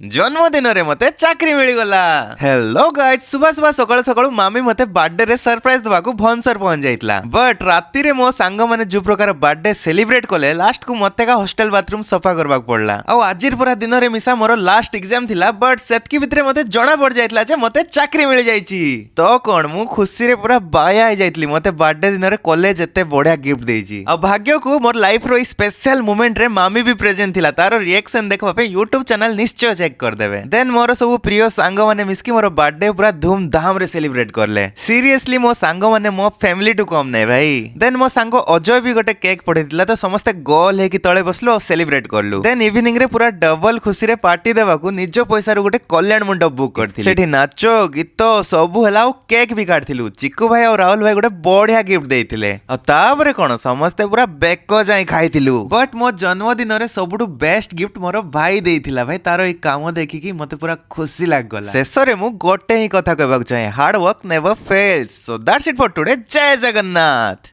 जन्मदिन रे मते चाकरी मिलगला। हेलो गाइस, सुबह सुबह सकाळु सकाळु मामी मते बर्थडे रे सरप्राइज दबाकू भनसर पहुंच जाइतला। बट राती रे मो सांग माने जो प्रकार बर्थडे सेलिब्रेट कले लास्ट को मते का हॉस्टल बाथरूम सफा करबाक पड़ला। आ आजिर पूरा दिन रे मिसा मोर लास्ट एग्जाम थिला, बट सेतकी भितरे मते जणा पड़ जाइतला जे मते चाकरी मिल जाइची। तो कोन मु खुशी रे पूरा बाया आ जाइतली। मते बर्थडे दिन रे कॉलेज एते बढ़िया गिफ्ट देइची। आ भाग्य को मोर लाइफ रो स्पेशल मोमेंट रे मामी भी प्रेजेंट थिला। तारो रिएक्शन देखबा पे YouTube चैनल निश्चय चेक कर देबे। देन मोर सब प्रिय सांग माने मिसकी मोर बर्थडे पूरा धूमधाम रे सेलिब्रेट करले। सीरियसली मो सांग माने मो फैमिली टू कम नै भाई। देन मो सांग अजय भी गोटे केक पठेतिला, तो समस्त गोल हे कि तळे बसलो सेलिब्रेट करलु। देन इवनिंग रे पूरा डबल खुशी रे पार्टी देबाकू निजो पैसा रो गोटे कल्याण मंडप बुक करथिले। सेठी नाचो गीत सबु हला और केक भी काटथिलु। चिक्कू भाई और राहुल भाई गोटे बढ़िया गिफ्ट देइथिले। आ तापरे कोन समस्त पूरा बेको जाई खाइथिलु। बट मो जन्मदिन रे सबुटु बेस्ट गिफ्ट मोर भाई देइथिला। भाई तारो एक काम देखि कि मते पूरा खुशी लाग गला। शेषरे मु गोटे ही कथा कहबाक चाहे, hard work never fails. So that's it for today. जय जगन्नाथ।